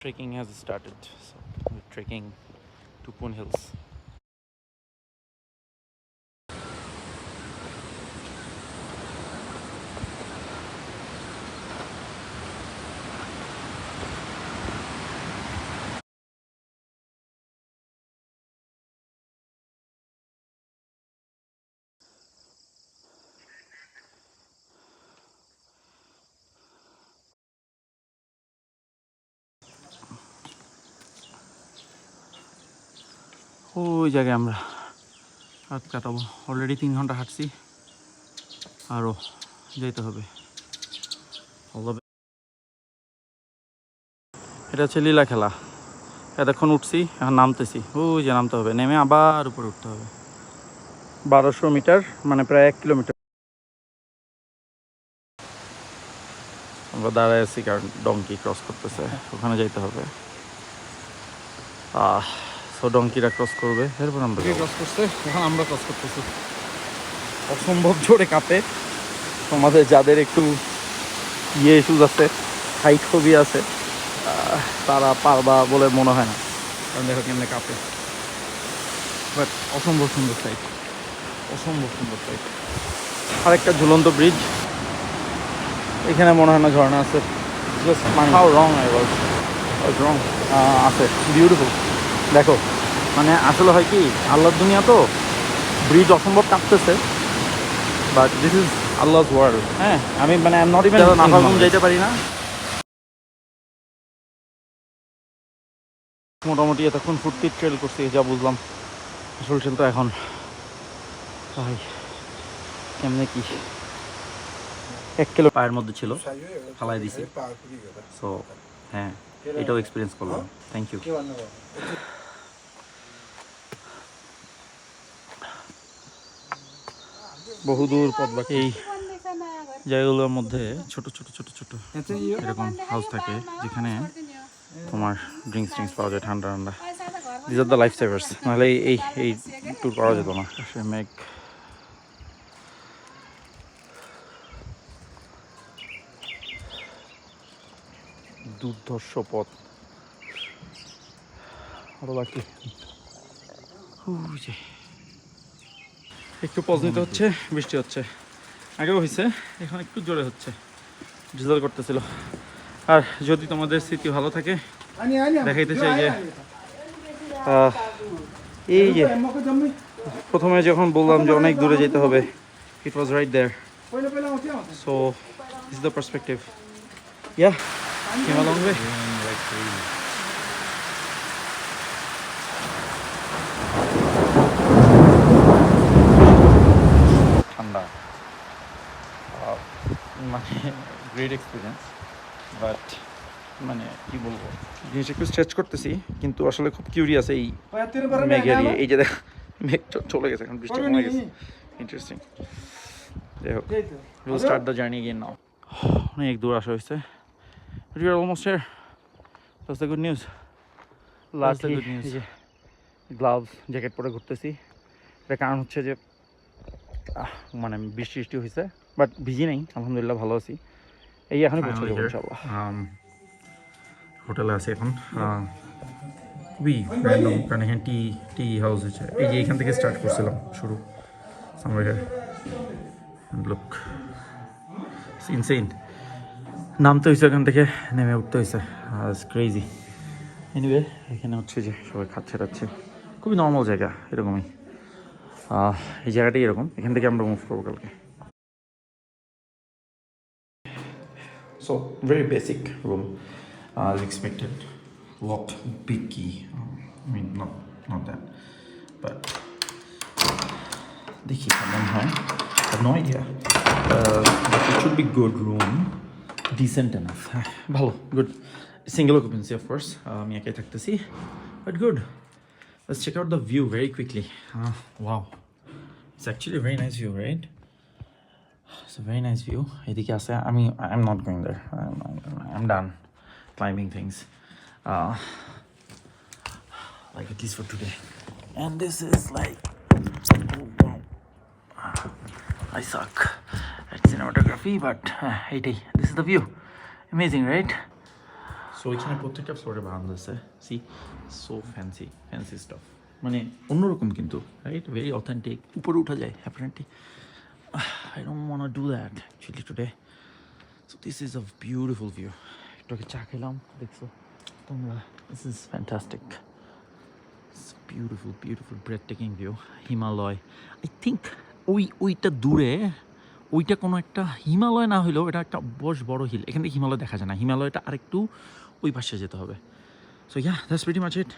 Trekking has started, so we're trekking to Poon Hills. ওই জায়গায় আমরা রাত কাটাবো। অলরেডি 3 ঘন্টা হাঁটছি, আরও যেতে হবে। এটা হচ্ছে লীলা খেলা। এতক্ষণ উঠছি, এখন নামতেছি। ওই যে নামতে হবে, নেমে আবার উপরে উঠতে হবে। 1200 মিটার, মানে প্রায় 1 কিলোমিটার। আমরা দাঁড়ায় আছি কারণ ডঙ্কি ক্রস করতেছে, ওখানে যাইতে হবে। সো ডঙ্কিরা ক্রস করবে, এরপর আমরা ক্রস করছে, এখন আমরা ক্রস করতেছি। অসম্ভব জোরে কাঁপে। তোমাদের যাদের একটু ইস্যুজ আছে, হাইট ফোবিয়া আছে, তারা পারবা বলে মনে হয় না, কারণ দেখো কেমনে কাঁপে। বাট অসম্ভব সুন্দর সাইট, অসম্ভব সুন্দর সাইট। আরেকটা ঝুলন্ত ব্রিজ, এখানে মনে হয় না ঝর্ণা আছে। Just how wrong I was wrong আছে। বিউটিফুল। দেখো, মানে আসলে হয় কি, আল্লাহর দুনিয়া তো, ব্রিজ অসম্ভব কাঁপতেছে, but this is Allah's world. হ্যাঁ, আমি মানে I am not even Nafakhum যাইতে পারি না। মোটামুটি এতক্ষণ ফুটতি ট্রেল করছি, যা বুঝলাম। আসল ট্রেল তো এখন ভাই কেমনে কি 1 কিলো পায়ের মধ্যে ছিল, ফালাই দিছি। সো হ্যাঁ, এটাও এক্সপিরিয়েন্স করলাম। Thank you. বহুদূর পথ বাকি। এই জায়গাগুলোর মধ্যে ছোট ছোট ছোট ছোট এরকম হাউস থাকে, যেখানে তোমার ড্রিঙ্কস পাওয়া যায়, ঠান্ডা ঠান্ডা। দিস আর দ্য লাইফ সেভার্স, নাহলে এই এই ট্যুর করা যেত না। মেঘ, দুর্ধর্ষ পথ আরো বাকি। একটু পজ নিতে হচ্ছে, বৃষ্টি হচ্ছে। আগেও হয়েছে, এখন একটু জোরে হচ্ছে, ডিজেল করতেছিল। আর যদি তোমাদের স্মৃতি ভালো থাকে, দেখাইতে চাই যে এই যে প্রথমে যখন বললাম যে অনেক দূরে যেতে হবে, it was right there. So this is the perspective. Yeah, came a long way. ঠান্ডা, মানে গ্রেট এক্সপিরিয়েন্স। বাট মানে কি বলবো, জিনিসটা একটু স্ট্রেচ করতেছি, কিন্তু আসলে খুব কিউরিয়াস এই মেঘের। এই যে দেখ, মেঘ চলে গেছে, এখন বৃষ্টি কমে গেছে। ইন্টারেস্টিং। যাই হোক, will start the journey again now. অনেক দূর আসা হয়েছে, but you are almost here. That's the good news. Last the good news. Gloves, jacket পরে ঘুরতেছি। এটার কারণ হচ্ছে যে মানে বৃষ্টি হয়েছে, বাট ভিজি নেই, আলহামদুলিল্লাহ ভালো আছি। এই এখনই পৌঁছে যাবো ইনশাআল্লাহ। হোটেলে আছি এখন, খুবই র্যান্ডম, কারণ এখানে টি হাউস হচ্ছে। এই যে এখান থেকে স্টার্ট করছিলাম শুরু, সামওয়্যার হিয়ার। Look, insane. নামতে হয়েছে এখান থেকে, নেমে উঠতে হয়েছে, ক্রেজি। এনিওয়ে, এখানে হচ্ছে যে সবাই খাচ্ছে টাচ্ছে, খুবই নর্মাল জায়গা, এরকমই। এই জায়গাটাই এরকম, এখান থেকে আমরা মুভ করবো কালকে। So very basic room, as expected. Locked, big key. I mean, not that, but দেখি কেমন হয়। I have no idea. But it should be good room, decent enough. ভালো, good. Single occupancy, of course. আমি একাই থাকতেছি, but good. Let's check out the view very quickly. Wow, it's actually a very nice view, right? It's a very nice view. এদিকে আছে, I'm not going there. I'm done climbing things. Like at least for today. And this is like, oh, wow. I suck at cinematography, but this is the view. Amazing, right? So এখানে প্রত্যেকটা ফ্লোরে বারান্দা আছে, C so fancy staff, মানে অন্যরকম কিন্তু, right, very authentic. উপরে উঠা যায় apparently, I don't want to that actually today. So this is a beautiful view. একটু আগে চা খেলাম, দেখছো তোমরা, this is fantastic, beautiful ব্রেথটেকিং view. Himalaya, I think ওইটা দূরে, ওইটা কোনো একটা হিমালয় না হলেও এটা একটা বড় হিল। এখান থেকে হিমালয় দেখা যায় না, হিমালয়টা আরেকটু ওই পাশে যেতে হবে। So yeah, that's pretty much it.